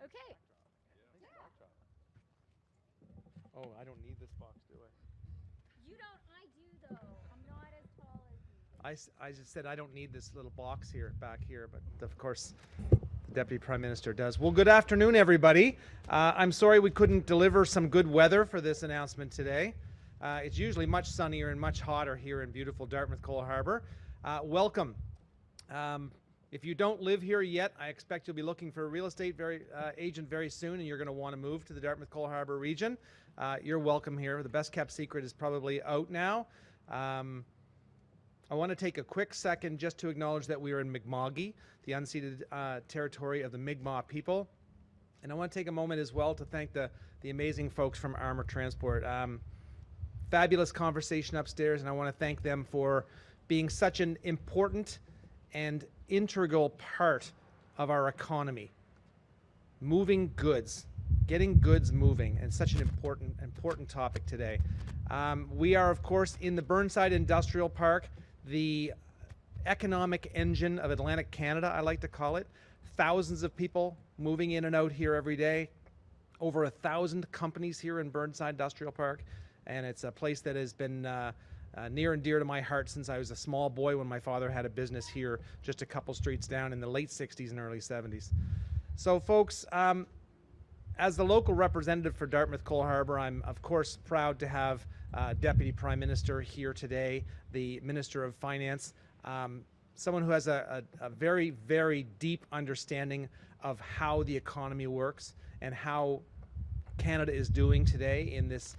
Okay. Yeah. Oh, I don't need this box, do I? You don't, I do though. I'm not as tall as you. I just said I don't need this little box here, back here, but of course the Deputy Prime Minister does. Well, good afternoon, everybody. I'm sorry we couldn't deliver some good weather for this announcement today. It's usually much sunnier and much hotter here in beautiful Dartmouth Cole Harbour. Welcome. If you don't live here yet, I expect you'll be looking for a real estate agent very soon, and you're going to want to move to the Dartmouth Cole Harbour region. You're welcome here. The best kept secret is probably out now. I want to take a quick second just to acknowledge that we are in Mi'kma'ki, the unceded territory of the Mi'kmaq people. And I want to take a moment as well to thank the amazing folks from Armour Transport. Fabulous conversation upstairs, and I want to thank them for being such an important and integral part of our economy. Moving goods, getting goods moving, and such an important topic today. We are, of course, in the Burnside Industrial Park, the economic engine of Atlantic Canada, I like to call it. Thousands of people moving in and out here every day. Over 1,000 companies here in Burnside Industrial Park. And it's a place that has been near and dear to my heart since I was a small boy when my father had a business here just a couple streets down in the late 60s and early 70s. So folks, as the local representative for Dartmouth Cole Harbour, I'm of course proud to have Deputy Prime Minister here today, the Minister of Finance, someone who has a very, very deep understanding of how the economy works and how Canada is doing today in this,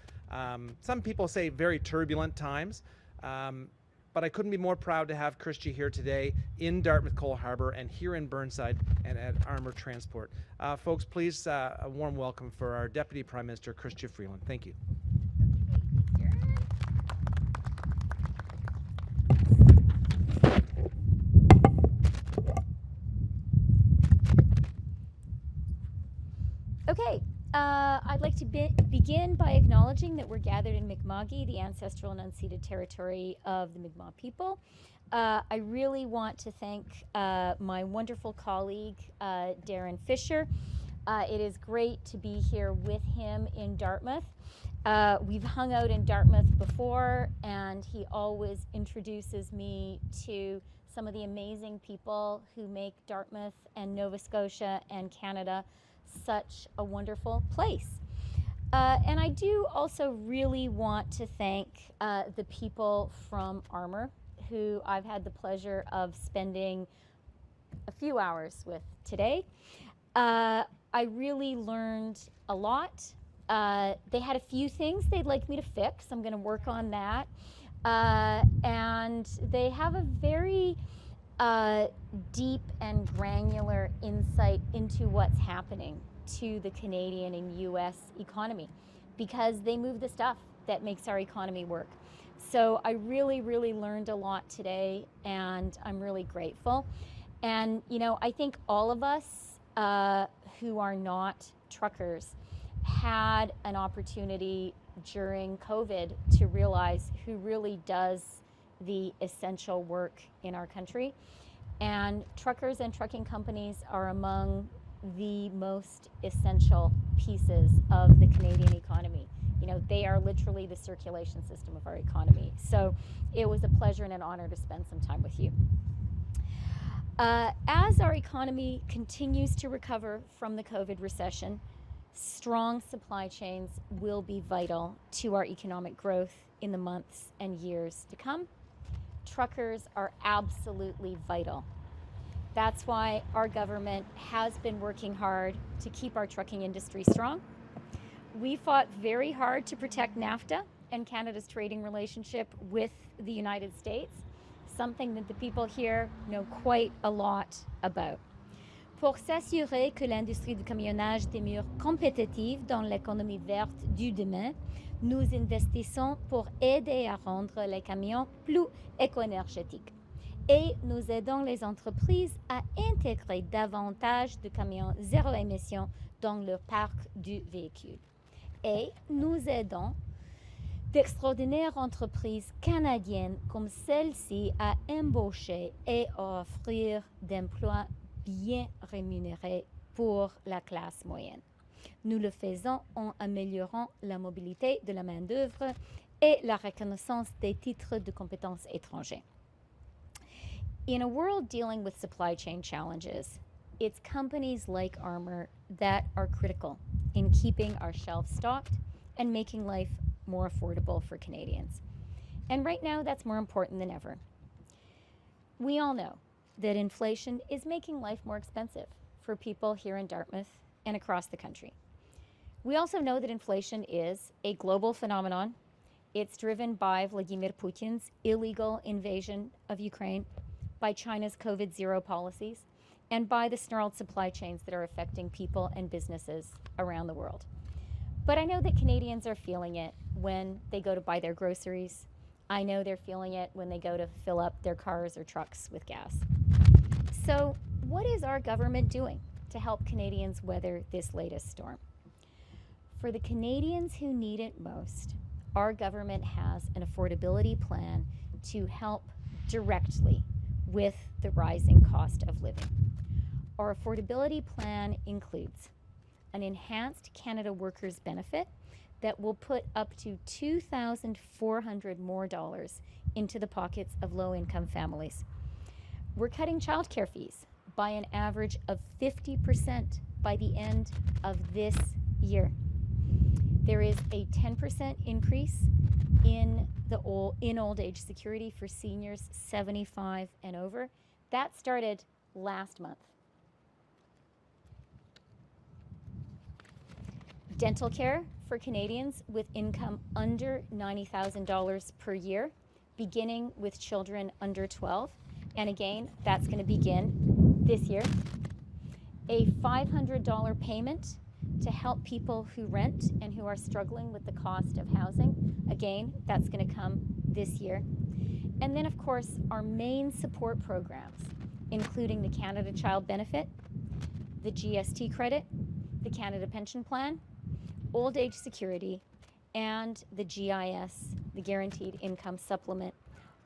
some people say very turbulent times, but I couldn't be more proud to have Chrystia here today in Dartmouth Cole Harbour and here in Burnside and at Armour Transport. Folks, please a warm welcome for our Deputy Prime Minister Chrystia Freeland. Thank you. Okay, I'd like to begin by acknowledging that we're gathered in Mi'kma'ki, the ancestral and unceded territory of the Mi'kmaq people. I really want to thank my wonderful colleague, Darren Fisher. It is great to be here with him in Dartmouth. We've hung out in Dartmouth before, and he always introduces me to some of the amazing people who make Dartmouth and Nova Scotia and Canada such a wonderful place. And I do also really want to thank the people from Armour, who I've had the pleasure of spending a few hours with today. I really learned a lot. They had a few things they'd like me to fix. I'm going to work on that. And they have a very deep and granular insight into what's happening to the Canadian and US economy, because they move the stuff that makes our economy work. So I really, really learned a lot today, and I'm really grateful. And you know, I think all of us who are not truckers had an opportunity during COVID to realize who really does the essential work in our country. And truckers and trucking companies are among the most essential pieces of the Canadian economy. You know, they are literally the circulation system of our economy. So it was a pleasure and an honor to spend some time with you. As our economy continues to recover from the COVID recession, strong supply chains will be vital to our economic growth in the months and years to come. Truckers are absolutely vital. That's why our government has been working hard to keep our trucking industry strong. We fought very hard to protect NAFTA and Canada's trading relationship with the United States, something that the people here know quite a lot about. Pour s'assurer que l'industrie du camionnage demeure compétitive dans l'économie verte du demain, nous investissons pour aider à rendre les camions plus éco-énergétiques. Et nous aidons les entreprises à intégrer davantage de camions zéro émission dans leur parc du véhicule. Et nous aidons d'extraordinaires entreprises canadiennes comme celle-ci à embaucher et à offrir d'emplois bien rémunérés pour la classe moyenne. Nous le faisons en améliorant la mobilité de la main-d'œuvre et la reconnaissance des titres de compétences étrangers. In a world dealing with supply chain challenges, it's companies like Armour that are critical in keeping our shelves stocked and making life more affordable for Canadians. And right now, that's more important than ever. We all know that inflation is making life more expensive for people here in Dartmouth and across the country. We also know that inflation is a global phenomenon. It's driven by Vladimir Putin's illegal invasion of Ukraine, by China's COVID-0 policies, and by the snarled supply chains that are affecting people and businesses around the world. But I know that Canadians are feeling it when they go to buy their groceries. I know they're feeling it when they go to fill up their cars or trucks with gas. So what is our government doing to help Canadians weather this latest storm? For the Canadians who need it most, our government has an affordability plan to help directly with the rising cost of living. Our affordability plan includes an enhanced Canada Workers benefit that will put up to $2,400 more into the pockets of low-income families. We're cutting childcare fees by an average of 50% by the end of this year. There is a 10% increase in old age security for seniors 75 and over. That started last month. Dental care for Canadians with income under $90,000 per year, beginning with children under 12. And again, that's going to begin this year. A $500 payment to help people who rent and who are struggling with the cost of housing. Again, that's going to come this year. And then, of course, our main support programs, including the Canada Child Benefit, the GST credit, the Canada Pension Plan, old age security, and the GIS, the Guaranteed Income Supplement,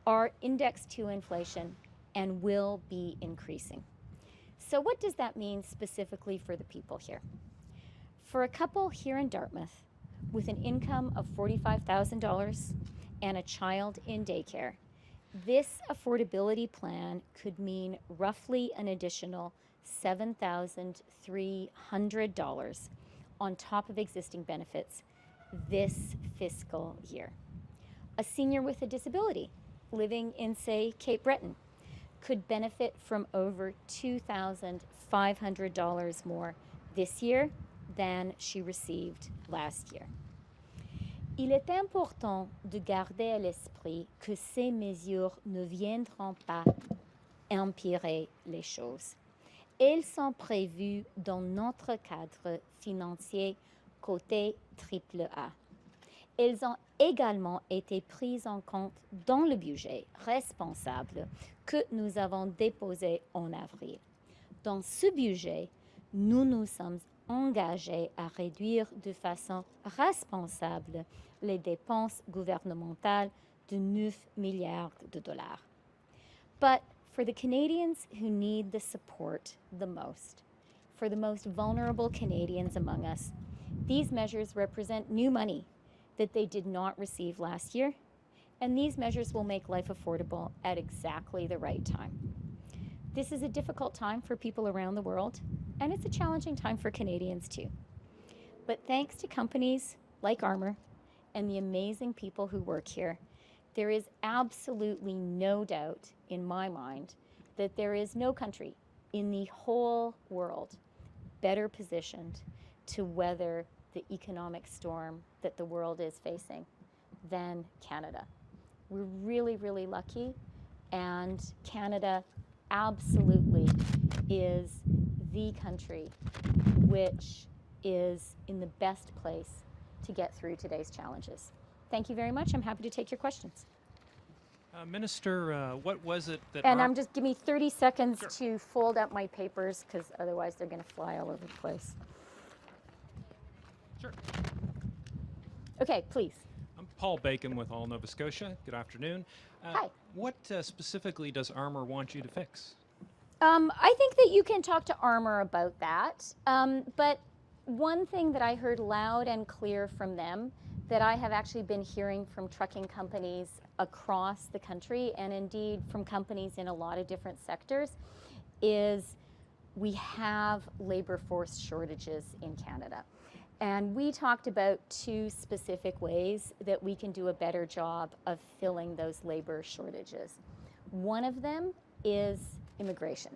are indexed to inflation and will be increasing. So what does that mean specifically for the people here? For a couple here in Dartmouth with an income of $45,000 and a child in daycare, this affordability plan could mean roughly an additional $7,300 on top of existing benefits this fiscal year. A senior with a disability living in, say, Cape Breton could benefit from over $2,500 more this year than she received last year. Il est important de garder à l'esprit que ces mesures ne viendront pas empirer les choses. Elles sont prévues dans notre cadre financier côté AAA. Elles ont également été prises en compte dans le budget responsable que nous avons déposé en avril. Dans ce budget, nous nous sommes engagés à réduire de façon responsable les dépenses gouvernementales de 9 milliards de dollars. But for the Canadians who need the support the most, for the most vulnerable Canadians among us, these measures represent new money that they did not receive last year, and these measures will make life affordable at exactly the right time. This is a difficult time for people around the world, and it's a challenging time for Canadians too. But thanks to companies like Armour and the amazing people who work here, there is absolutely no doubt in my mind that there is no country in the whole world better positioned to weather the economic storm that the world is facing than Canada. We're really, really lucky, and Canada absolutely is the country which is in the best place to get through today's challenges. Thank you very much. I'm happy to take your questions. Minister, what was it that... And give me 30 seconds to fold up my papers, because otherwise they're going to fly all over the place. Sure. Okay, please. I'm Paul Bacon with All Nova Scotia. Good afternoon. Hi. What specifically does Armour want you to fix? I think that you can talk to Armour about that. But one thing that I heard loud and clear from them that I have actually been hearing from trucking companies across the country, and indeed from companies in a lot of different sectors, is we have labor force shortages in Canada. And we talked about two specific ways that we can do a better job of filling those labor shortages. One of them is immigration.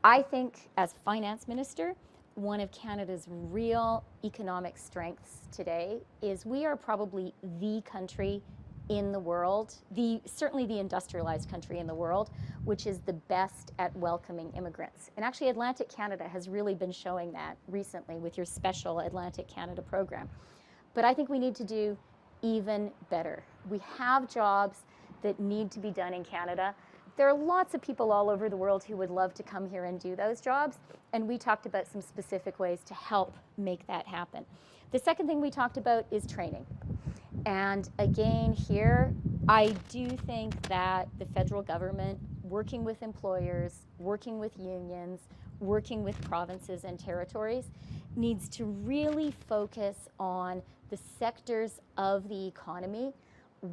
I think, as finance minister, one of Canada's real economic strengths today is we are probably the country in the world, certainly the industrialized country in the world, which is the best at welcoming immigrants. And actually, Atlantic Canada has really been showing that recently with your special Atlantic Canada program. But I think we need to do even better. We have jobs that need to be done in Canada. There are lots of people all over the world who would love to come here and do those jobs, and we talked about some specific ways to help make that happen. The second thing we talked about is training. And again, here, I do think that the federal government, working with employers, working with unions, working with provinces and territories, needs to really focus on the sectors of the economy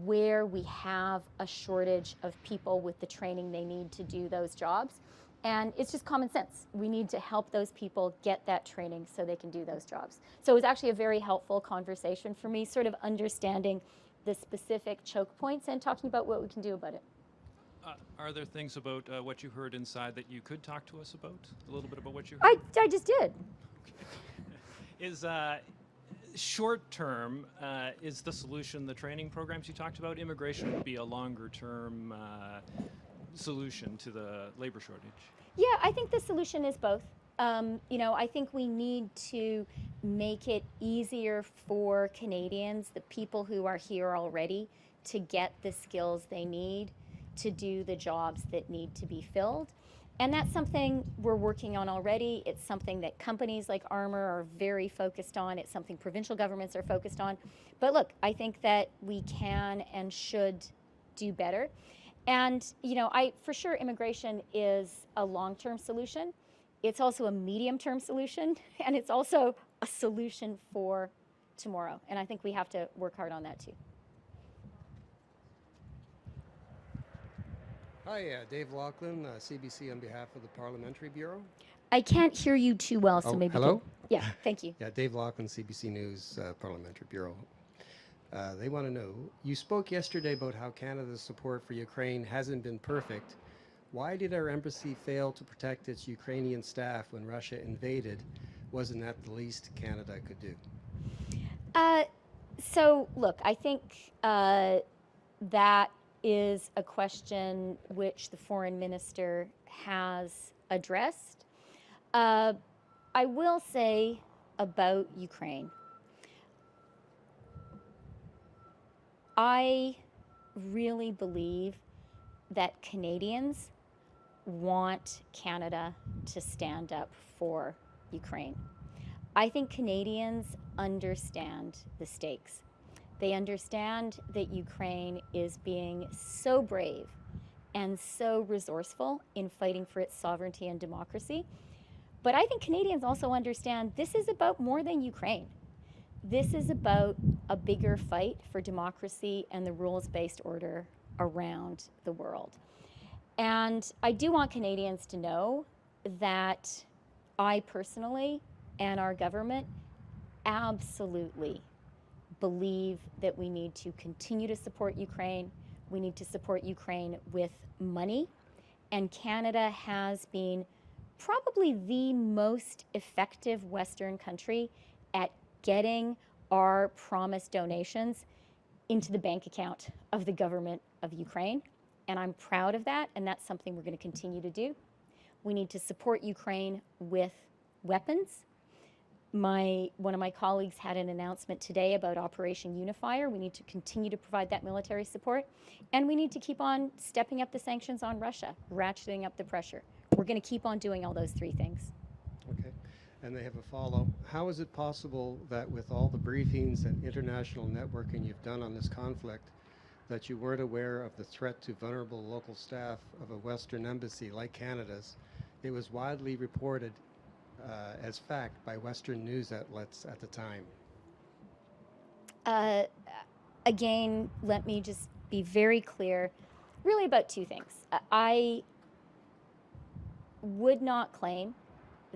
where we have a shortage of people with the training they need to do those jobs. And it's just common sense. We need to help those people get that training so they can do those jobs. So it was actually a very helpful conversation for me, sort of understanding the specific choke points and talking about what we can do about it. Are there things about what you heard inside that you could talk to us about? A little bit about what you heard? I just did. Is short term, is the solution the training programs you talked about? Immigration would be a longer term solution to the labor shortage. Yeah, I think the solution is both. I think we need to make it easier for Canadians, the people who are here already, to get the skills they need to do the jobs that need to be filled. And that's something we're working on already. It's something that companies like Armour are very focused on. It's something provincial governments are focused on. But look, I think that we can and should do better. And, for sure, immigration is a long-term solution. It's also a medium-term solution, and it's also a solution for tomorrow. And I think we have to work hard on that too. Hi, Dave Laughlin, CBC on behalf of the Parliamentary Bureau. I can't hear you too well, so maybe. Hello? Yeah, thank you. Yeah, Dave Laughlin, CBC News, Parliamentary Bureau. They want to know, you spoke yesterday about how Canada's support for Ukraine hasn't been perfect. Why did our embassy fail to protect its Ukrainian staff when Russia invaded? Wasn't that the least Canada could do? So, look, I think that is a question which the foreign minister has addressed. I will say about Ukraine, I really believe that Canadians want Canada to stand up for Ukraine. I think Canadians understand the stakes. They understand that Ukraine is being so brave and so resourceful in fighting for its sovereignty and democracy. But I think Canadians also understand this is about more than Ukraine. This is about a bigger fight for democracy and the rules-based order around the world. And I do want Canadians to know that I personally and our government absolutely believe that we need to continue to support Ukraine. We need to support Ukraine with money. And Canada has been probably the most effective Western country at getting our promised donations into the bank account of the government of Ukraine. And I'm proud of that, and that's something we're going to continue to do. We need to support Ukraine with weapons. One of my colleagues had an announcement today about Operation Unifier. We need to continue to provide that military support, and we need to keep on stepping up the sanctions on Russia, ratcheting up the pressure. We're going to keep on doing all those three things. Okay, and they have a follow. How is it possible that with all the briefings and international networking you've done on this conflict, that you weren't aware of the threat to vulnerable local staff of a Western embassy like Canada's It was widely reported as fact by Western news outlets at the time. Again, let me just be very clear, really about two things. I would not claim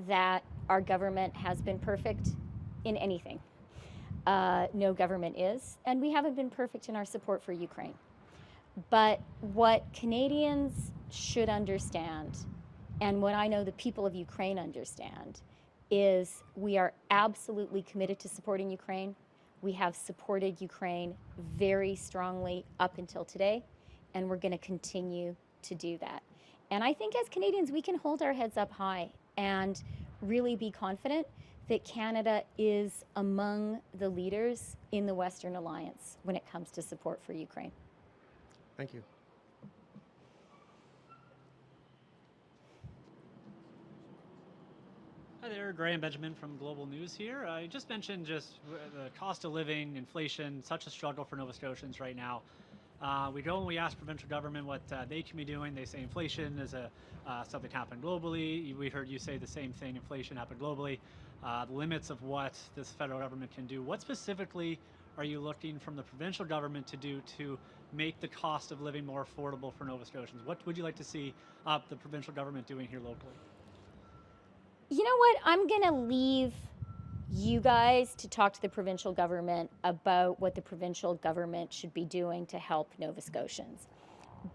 that our government has been perfect in anything. No government is, and we haven't been perfect in our support for Ukraine. But what Canadians should understand, and what I know the people of Ukraine understand, is we are absolutely committed to supporting Ukraine. We have supported Ukraine very strongly up until today, and we're going to continue to do that. And I think as Canadians, we can hold our heads up high and really be confident that Canada is among the leaders in the Western Alliance when it comes to support for Ukraine. Thank you. Hi there, Graham Benjamin from Global News here. You just mentioned the cost of living, inflation, such a struggle for Nova Scotians right now. We ask provincial government what they can be doing. They say inflation is something happened globally. We heard you say the same thing, inflation happened globally. The limits of what this federal government can do. What specifically are you looking from the provincial government to do to make the cost of living more affordable for Nova Scotians? What would you like to see the provincial government doing here locally? You know what? I'm going to leave you guys to talk to the provincial government about what the provincial government should be doing to help Nova Scotians.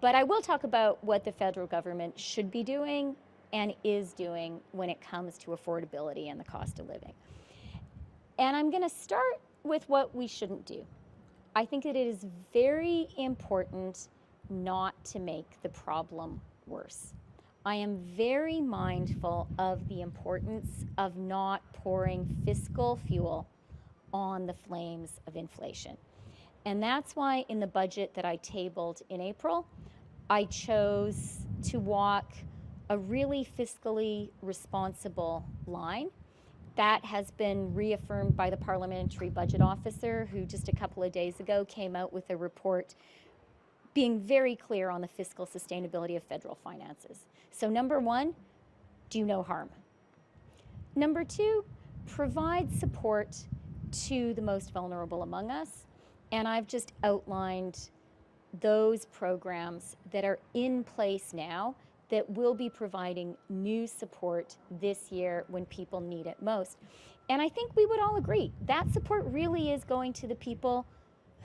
But I will talk about what the federal government should be doing and is doing when it comes to affordability and the cost of living. And I'm going to start with what we shouldn't do. I think that it is very important not to make the problem worse. I am very mindful of the importance of not pouring fiscal fuel on the flames of inflation. And that's why in the budget that I tabled in April, I chose to walk a really fiscally responsible line. That has been reaffirmed by the Parliamentary Budget Officer, who just a couple of days ago came out with a report being very clear on the fiscal sustainability of federal finances. So number one, do no harm. Number two, provide support to the most vulnerable among us. And I've just outlined those programs that are in place now that will be providing new support this year when people need it most. And I think we would all agree that support really is going to the people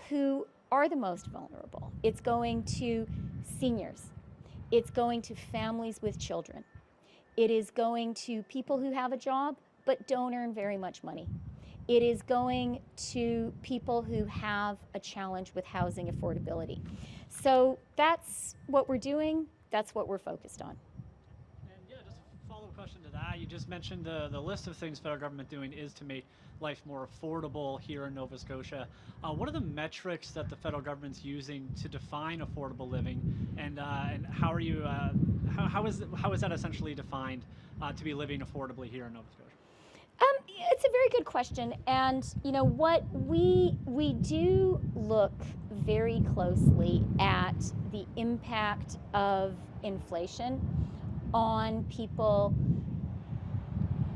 who are the most vulnerable. It's going to seniors. It's going to families with children. It is going to people who have a job but don't earn very much money. It is going to people who have a challenge with housing affordability. So that's what we're doing. That's what we're focused on. And yeah, just a follow-up question to that. You just mentioned the list of things federal government doing is to make life more affordable here in Nova Scotia. What are the metrics that the federal government's using to define affordable living, and how are you? How is that essentially defined to be living affordably here in Nova Scotia? It's a very good question, and you know what, we do look very closely at the impact of inflation on people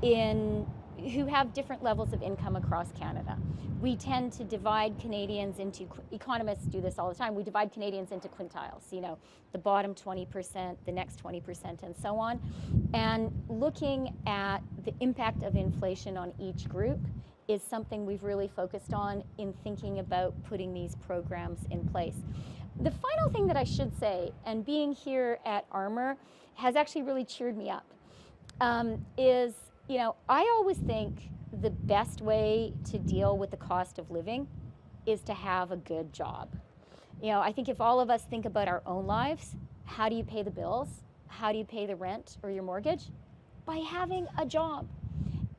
who have different levels of income across Canada. We tend to divide Canadians into, economists do this all the time, we divide Canadians into quintiles, you know, the bottom 20%, the next 20%, and so on. And looking at the impact of inflation on each group is something we've really focused on in thinking about putting these programs in place. The final thing that I should say, and being here at Armour has actually really cheered me up, is, you know, I always think the best way to deal with the cost of living is to have a good job. You know, I think if all of us think about our own lives, how do you pay the bills? How do you pay the rent or your mortgage? By having a job.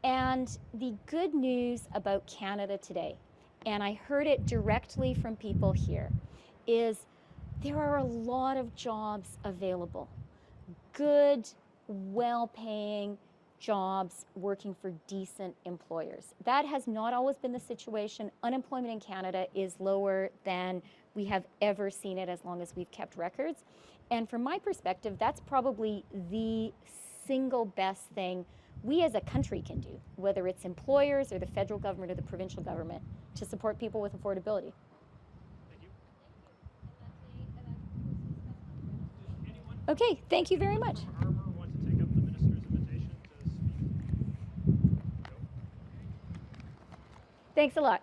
And the good news about Canada today, and I heard it directly from people here, is there are a lot of jobs available. Good, well-paying jobs working for decent employers. That has not always been the situation. Unemployment in Canada is lower than we have ever seen it as long as we've kept records. And from my perspective, that's probably the single best thing we as a country can do, whether it's employers or the federal government or the provincial government, to support people with affordability. Okay, thank you very much. Harbour want to take up the minister's invitation to speak? Thanks a lot.